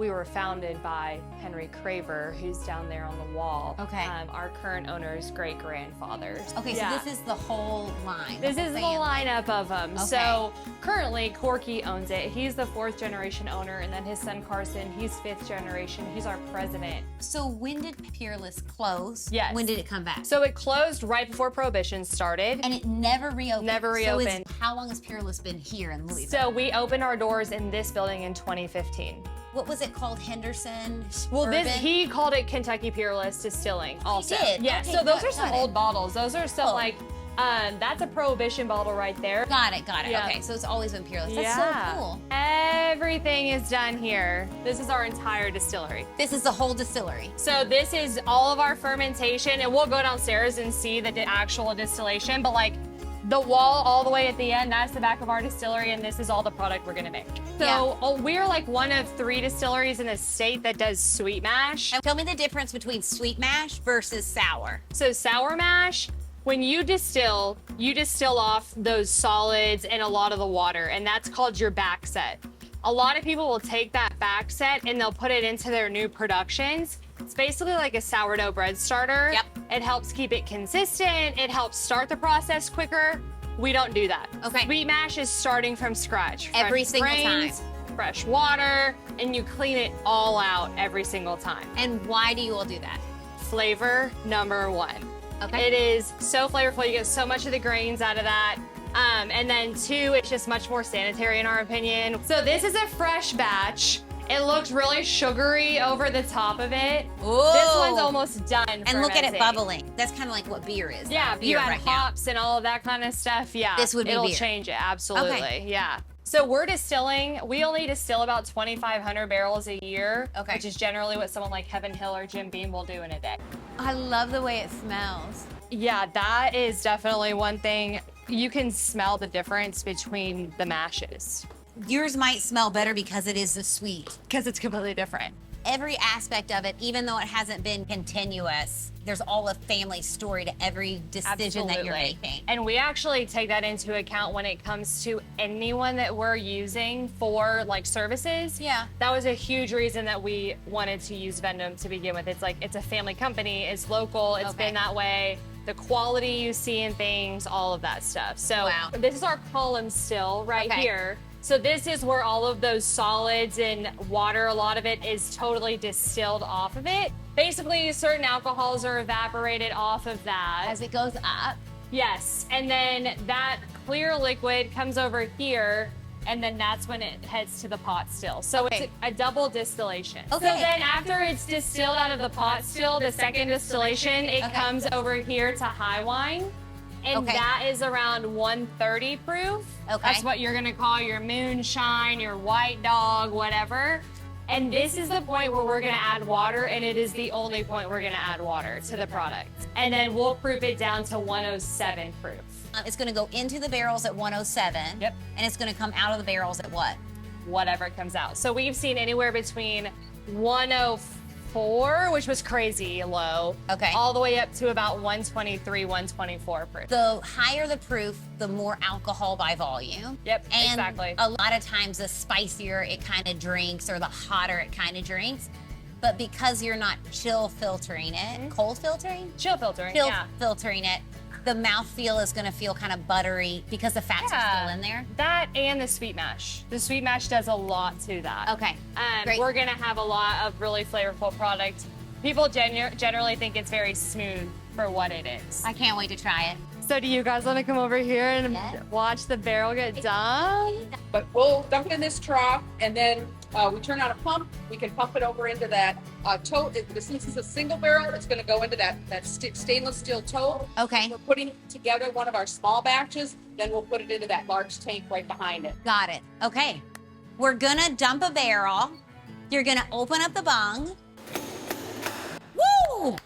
we were founded by Henry Craver, who's down there on the wall. Okay. Our current owner's great-grandfather. Okay, Yeah. so this is the whole line. This is the lineup of them. Okay. So currently, Corky owns it. He's the 4th generation owner, and then his son Carson, he's 5th generation. He's our president. So when did Peerless close? Yes. When did it come back? So it closed right before Prohibition started. And it never reopened. Never reopened. So how long has Peerless been here in Louisville? So we opened our doors in this building in 2015. What was it called? Henderson? Well, Bourbon? he called it Kentucky Peerless Distilling also. He did? Yeah, Okay, so those got are some it. old bottles. Those are some Cool. like, that's a Prohibition bottle right there. Got it. Yeah. Okay, so it's always been Peerless. That's Yeah. so cool. Everything is done here. This is our entire distillery. This is the whole distillery. So this is all of our fermentation, and we'll go downstairs and see the actual distillation, but like the wall all the way at the end, that's the back of our distillery, and this is all the product we're gonna make. So we're like one of 3 distilleries in the state that does sweet mash. And tell me the difference between sweet mash versus sour. So sour mash, when you distill off those solids and a lot of the water, and that's called your back set. A lot of people will take that back set and they'll put it into their new productions. It's basically like a sourdough bread starter. Yep. It helps keep it consistent. It helps start the process quicker. We don't do that. Okay. Sweet mash is starting from scratch. Every Fresh single grains, fresh water, and you clean it all out every single time. And why do you all do that? Flavor number 1. Okay. It is so flavorful. You get so much of the grains out of that. And then 2, it's just much more sanitary in our opinion. So this is a fresh batch. It looks really sugary over the top of it. Ooh. This one's almost done. And look at it fermenting. bubbling. That's kind of like what beer is. Yeah, if you beer add right now. hops and all of that kind of stuff, yeah. This would be It'll beer. change it, absolutely, Okay. yeah. So we're distilling, we only distill about 2,500 barrels a year, Okay. which is generally what someone like Heaven Hill or Jim Beam will do in a day. I love the way it smells. Yeah, that is definitely one thing. You can smell the difference between the mashes. Yours might smell better because it is the sweet. Because it's completely different. Every aspect of it, even though it hasn't been continuous, there's all a family story to every decision that you're Absolutely. making. And we actually take that into account when it comes to anyone that we're using for like services. Yeah. That was a huge reason that we wanted to use Vendome to begin with. It's like, it's a family company, it's local, it's Okay. been that way. The quality you see in things, all of that stuff. So Wow. this is our column still right Okay. here. So this is where all of those solids and water, a lot of it is totally distilled off of it. Basically, certain alcohols are evaporated off of that. As it goes up, Yes, and then that clear liquid comes over here, and then that's when it heads to the pot still. So Okay. it's a double distillation. Okay. So then after it's distilled out of the pot still, the second distillation, it Okay. comes over here to high wine. And Okay. that is around 130 proof. Okay. That's what you're gonna call your moonshine, your white dog, whatever. And this is the point where we're gonna add water, and it is the only point we're gonna add water to the product. And then we'll proof it down to 107 proof. it's going to go into the barrels at 107. Yep. And it's going to come out of the barrels at what? Whatever comes out. So we've seen anywhere between 104, which was crazy low, Okay. all the way up to about 123, 124 proof. The higher the proof, the more alcohol by volume. Yep, And exactly. a lot of times the spicier it kind of drinks or the hotter it kind of drinks. But because you're not chill filtering it, cold filtering? Chill filtering, Chill yeah. filtering it, the mouthfeel is going to feel kind of buttery because the fats are still in there. That and the sweet mash. The sweet mash does a lot to that. Okay, great. We're gonna have a lot of really flavorful product. People generally think it's very smooth for what it is. I can't wait to try it. So do you guys want to come over here and Yes. watch the barrel get done? But we'll dump it in this trough, and then we turn on a pump. We can pump it over into that tote. Since this is a single barrel, it's going to go into that stainless steel tote. Okay. We're putting together one of our small batches. Then we'll put it into that large tank right behind it. Got it. Okay. We're going to dump a barrel. You're going to open up the bung. Woo!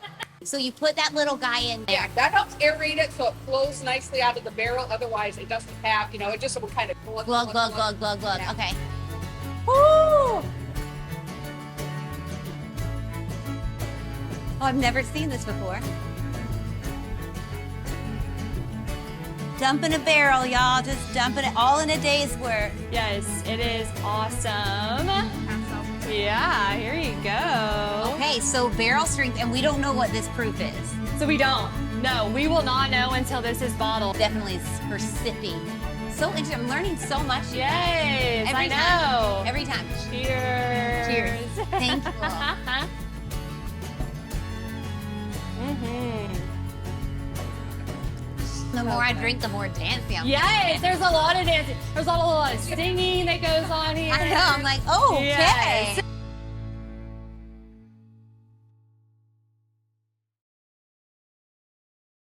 So you put that little guy in there. Yeah, that helps aerate it so it flows nicely out of the barrel. Otherwise, it doesn't have, it just will kind of glug, Glug, glug, glug, glug, glug. Yeah. Okay. Woo! Oh, I've never seen this before. Dumping a barrel, y'all. Just dumping it all in a day's work. Yes, it is awesome. Yeah, Okay, so barrel strength, and we don't know what this proof is. So we don't. No, we will not know until this is bottled. Definitely for sipping. So interesting. I'm learning so much. Yes, Every I know. time. Every time. Cheers. Cheers. Thank you. The more I drink, the more dancing I'm Yes, there's a lot of dancing. There's a lot of singing that goes on here. I know. I'm like, oh, okay. Yes.